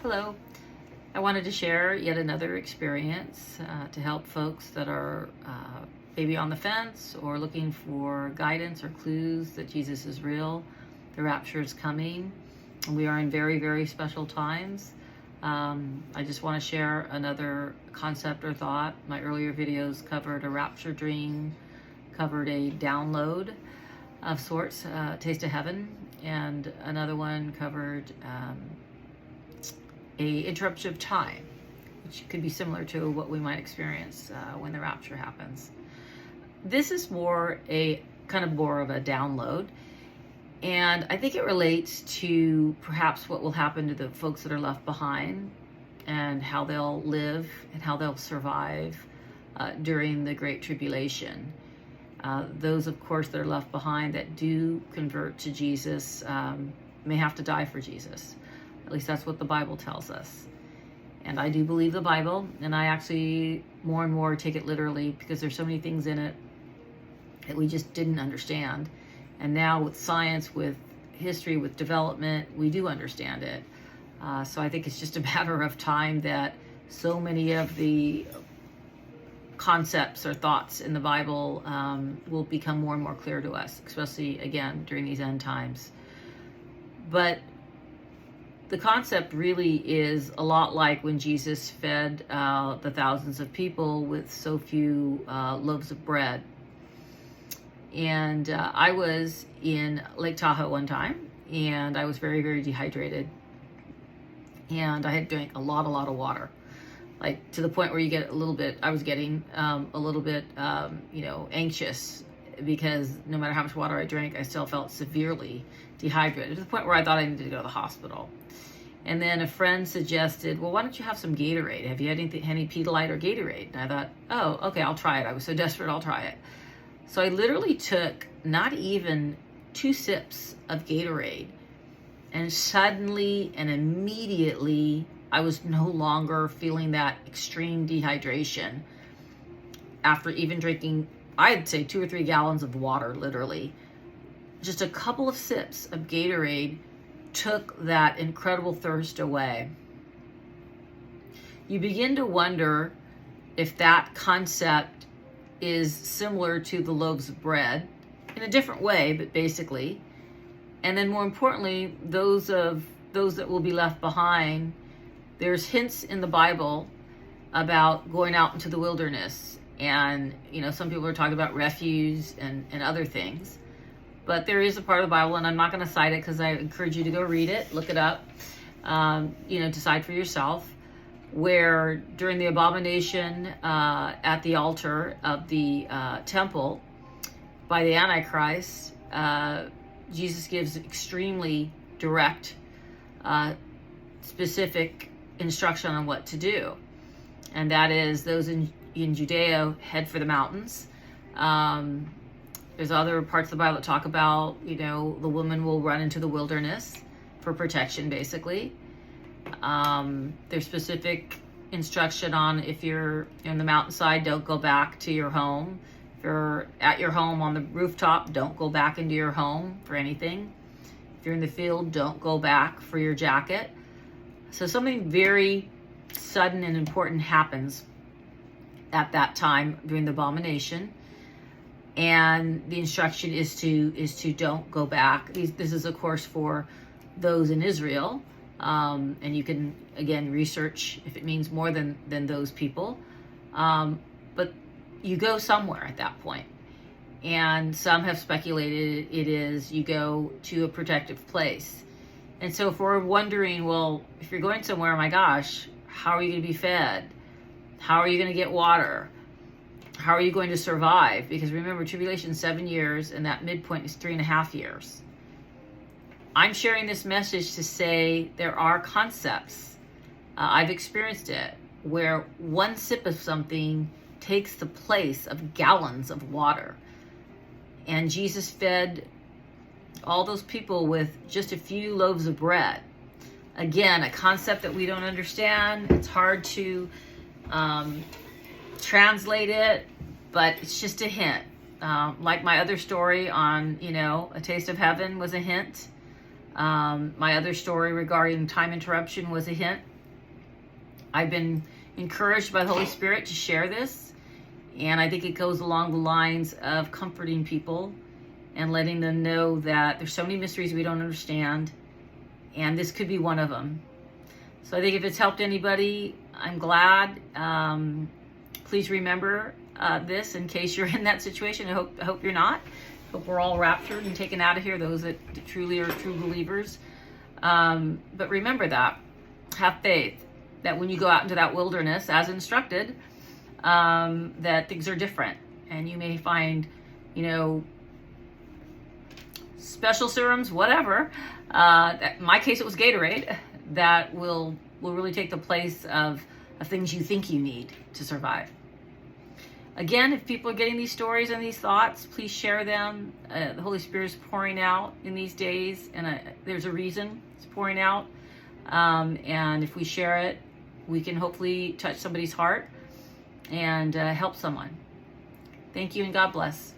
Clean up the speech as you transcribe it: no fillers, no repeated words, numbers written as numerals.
Hello. I wanted to share yet another experience to help folks that are maybe on the fence or looking for guidance or clues that Jesus is real. The rapture is coming, and we are in very, very special times. I just want to share another concept or thought. My earlier videos covered a rapture dream, covered a download of sorts, taste of heaven, and another one covered a interruption of time, which could be similar to what we might experience when the rapture happens. This is more of a download, and I think it relates to perhaps what will happen to the folks that are left behind and how they'll live and how they'll survive during the Great Tribulation. Those, of course, that are left behind that do convert to Jesus may have to die for Jesus. At least that's what the Bible tells us. And I do believe the Bible, and I actually more and more take it literally because there's so many things in it that we just didn't understand. And now with science, with history, with development, we do understand it. So I think it's just a matter of time that so many of the concepts or thoughts in the Bible will become more and more clear to us, especially, again, during these end times. But the concept really is a lot like when Jesus fed the thousands of people with so few loaves of bread. And I was in Lake Tahoe one time, and I was very, very dehydrated. And I had drank a lot of water, like to the point where you get I was getting a little bit, anxious because no matter how much water I drank, I still felt severely dehydrated to the point where I thought I needed to go to the hospital. And then a friend suggested, well, why don't you have some Gatorade? Have you had any Pedialyte or Gatorade? And I thought, oh, okay, I'll try it. I was so desperate, I'll try it. So I literally took not even 2 sips of Gatorade, and suddenly and immediately I was no longer feeling that extreme dehydration after even drinking, I'd say 2 or 3 gallons of water, literally. Just a couple of sips of Gatorade took that incredible thirst away. You begin to wonder if that concept is similar to the loaves of bread in a different way, but basically. And then more importantly, those that will be left behind, there's hints in the Bible about going out into the wilderness. And, some people are talking about refuge and other things. But there is a part of the Bible, and I'm not going to cite it because I encourage you to go read it, look it up, decide for yourself, where during the abomination at the altar of the temple by the Antichrist, Jesus gives extremely direct, specific instruction on what to do. And that is those in Judea head for the mountains. There's other parts of the Bible that talk about, the woman will run into the wilderness for protection, basically. There's specific instruction on if you're in the mountainside, don't go back to your home. If you're at your home on the rooftop, don't go back into your home for anything. If you're in the field, don't go back for your jacket. So something very sudden and important happens at that time during the abomination. And the instruction is to don't go back. This is, of course, for those in Israel. And you can, again, research if it means more than those people. But you go somewhere at that point. And some have speculated it is you go to a protective place. And so if we're wondering, well, if you're going somewhere, oh my gosh, how are you going to be fed? How are you going to get water? How are you going to survive? Because remember, tribulation is 7 years, and that midpoint is 3.5 years. I'm sharing this message to say there are concepts. I've experienced it, where one sip of something takes the place of gallons of water. And Jesus fed all those people with just a few loaves of bread. Again, a concept that we don't understand. It's hard to translate it, but it's just a hint. Like my other story on, A Taste of Heaven was a hint. My other story regarding time interruption was a hint. I've been encouraged by the Holy Spirit to share this, and I think it goes along the lines of comforting people and letting them know that there's so many mysteries we don't understand, and this could be one of them. So I think if it's helped anybody, I'm glad. Please remember this in case you're in that situation. I hope you're not. I hope we're all raptured and taken out of here, those that truly are true believers. But remember that. Have faith that when you go out into that wilderness, as instructed, that things are different. And you may find, special serums, whatever. In my case, it was Gatorade that will really take the place of things you think you need to survive. Again, if people are getting these stories and these thoughts, please share them. The Holy Spirit is pouring out in these days, and there's a reason it's pouring out. And if we share it, we can hopefully touch somebody's heart and help someone. Thank you, and God bless.